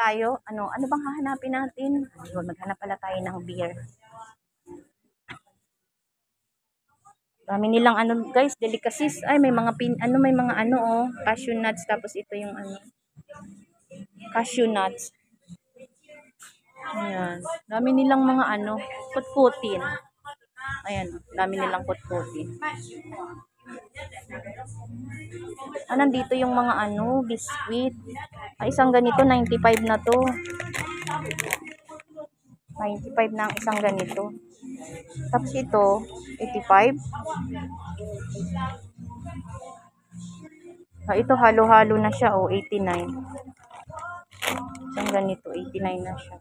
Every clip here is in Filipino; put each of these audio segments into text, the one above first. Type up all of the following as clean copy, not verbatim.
tayo. Ano bang hahanapin natin? Ayun, maghanap pala tayo ng beer. Dami nilang ano guys, delicacies. Ay, may mga cashew nuts, tapos ito yung cashew nuts. Ayan. Dami nilang mga kutkutin. Ayan, dami nilang kutkutin. Nandito yung mga biscuit. Isang ganito, 95 na to. 95 na ang isang ganito. Tapos ito, 85. Ito halo-halo na siya, 89. Isang ganito, 89 na siya.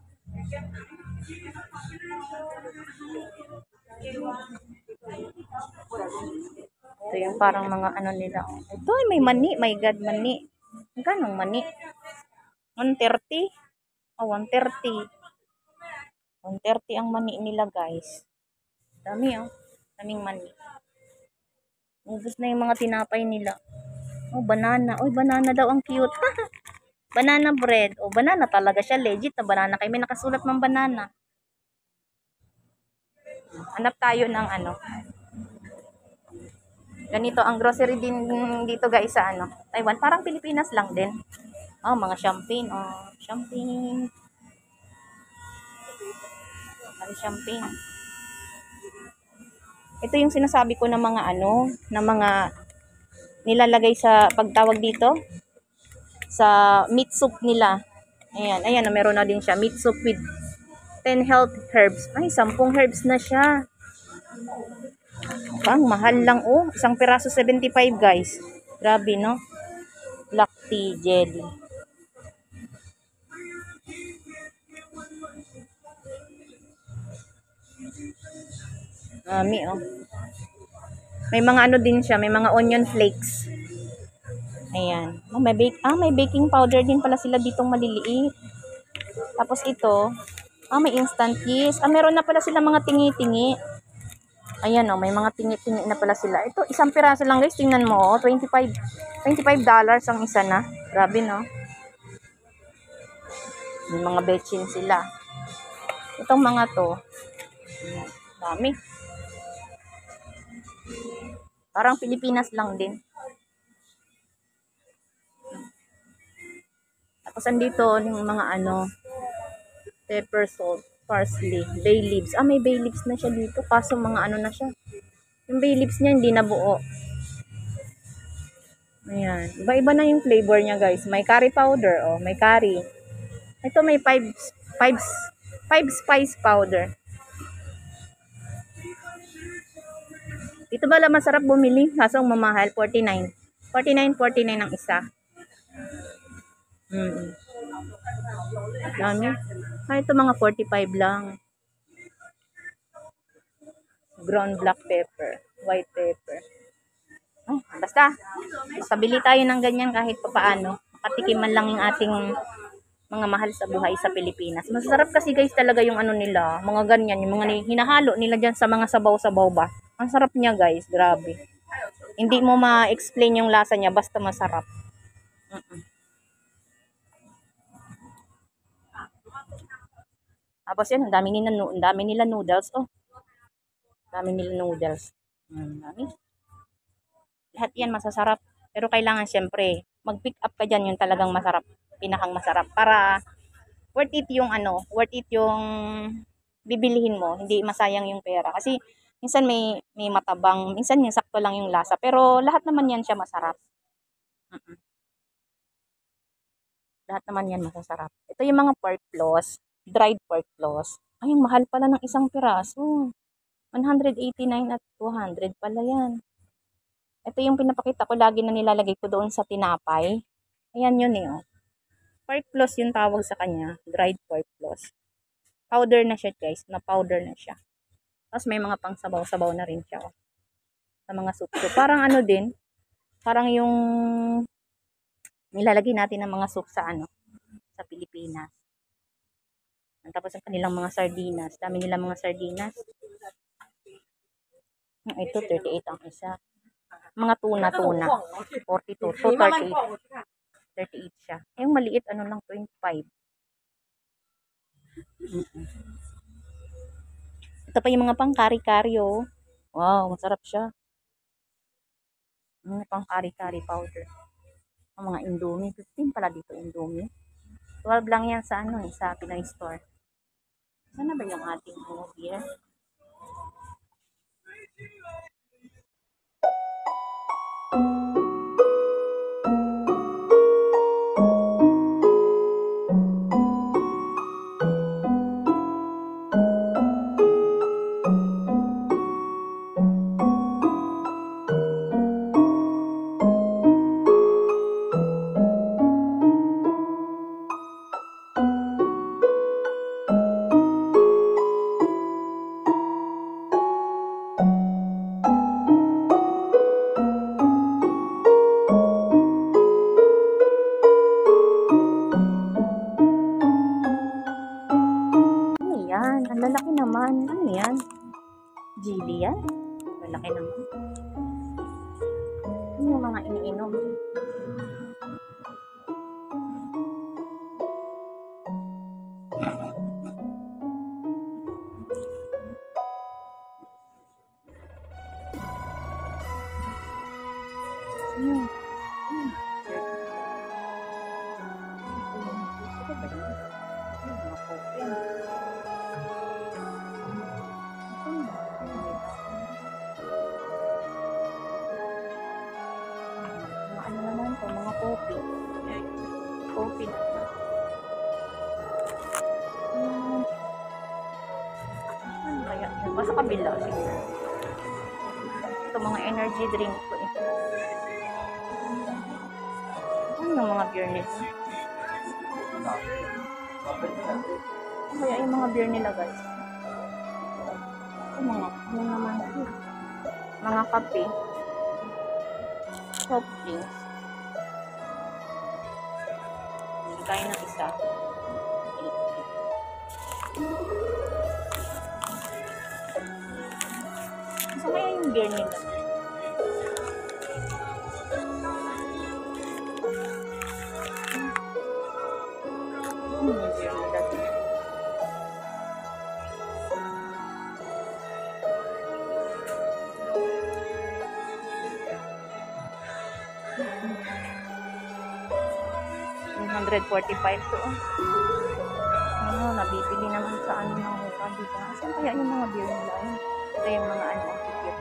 Ito yung parang mga nila. Ito may mani, my God, mani. Magkano mani? 130. 130. 130 ang mani nila, guys. Dami, daming mani. Ubus na yung mga tinapay nila. Banana. Banana daw, ang cute. Banana bread. Banana talaga siya. Legit na banana. Kaya may nakasulat ng banana. Hanap tayo ng ganito ang grocery din dito guys sa Taiwan. Parang Pilipinas lang din. Mga champagne. Champagne. Champagne. Ito yung sinasabi ko na mga na mga nilalagay sa pagtawag dito sa meat soup nila. Ayan, meron na din siya. Meat soup with 10 health herbs. Ay, 10 herbs na siya. Ang mahal lang, isang piraso 75 guys. Grabe, no? Black tea jelly. May mga din siya, may mga onion flakes. Ayan. May baking powder din pala sila ditong maliliit. Tapos ito, may instant yeast. Meron na pala sila mga tingi-tingi. Ayan, may mga tingi-tingi na pala sila. Ito, isang piraso lang guys. Tingnan mo, $25 ang isa na. Grabe, no? May mga betchin sila. Itong mga to. Dami. Parang Pilipinas lang din. Tapos andito yung mga pepper, salt, parsley, bay leaves. May bay leaves na siya dito. Kaso mga na siya. Yung bay leaves niya hindi nabuo. Ayan. Iba-iba na yung flavor niya guys. May curry powder. May curry. Ito may 5 spice powder. Dito ba lang masarap bumili? Kaso ang mamahal, 49. 49 ang isa. Dami. Ito mga 45 lang. Ground black pepper, white pepper. Basta, makabili tayo ng ganyan kahit papaano. Makatikim man lang yung ating mga mahal sa buhay sa Pilipinas. Masarap kasi guys talaga yung nila, mga ganyan, yung mga hinahalo nila dyan sa mga sabaw-sabaw ba. Ang sarap niya guys, grabe. Hindi mo ma-explain yung lasa niya, basta masarap. Tapos yan, ang dami nila noodles. Dami nila noodles. Dami. Lahat yan masasarap. Pero kailangan syempre, mag-pick up ka dyan yung talagang masarap. Pinakang masarap. Para worth it yung bibilihin mo. Hindi masayang yung pera. Kasi minsan may matabang, minsan yung sakto lang yung lasa. Pero lahat naman yan siya masarap. Lahat naman yan masasarap. Ito yung mga pork floss. Dried pork floss. Ay, mahal pala ng isang piraso. 189 at 200 pala yan. Ito yung pinapakita ko lagi na nilalagay ko doon sa tinapay. Ayan yun Pork floss yung tawag sa kanya. Dried pork floss. Powder na siya guys. Na-powder na siya. Tapos may mga pang sabaw-sabaw na rin siya. Sa mga soup. So, parang din. Parang yung nilalagay natin ng mga soup sa sa Pilipinas. Tapos ang kanilang mga sardinas. Dami nilang mga sardinas. Ito, 38 ang isa. Mga tuna. 42. So, 38. 38 siya. Yung maliit, lang, 25. Mm. Ito pa yung mga pang kari-kari, oh. Wow, masarap siya. Mga pang kari-kari powder. Ang mga Indomie, 15 pala dito Indomie. 12 lang yan sa ano eh, sa Pinoy Store. Sana ba yung ating ano beer? Ano yan? Ang lalaki naman. Ano yan? Jilly yan? Lalaki naman. Ano yung mga iniinom? Hmm. Hmm. Ito ba yun? Mga coffee. Mga ano naman to, mga coffee. Coffee na. Ano kaya? Basta kabila siguro. Ito mga energy drink ko eh. Ano yung mga beer nila? Ano kaya yung mga beer nila guys? Ito mga, ano naman ito? Mga kape. Soft drinks. Kaya ng isa. Saan kaya yung beer nila? Yung beer nila dito. $145 to. Ano, nabibili naman sa ano ng mura, diba? Saan kaya yung mga beer nila? Ito yung mga ano, ticket.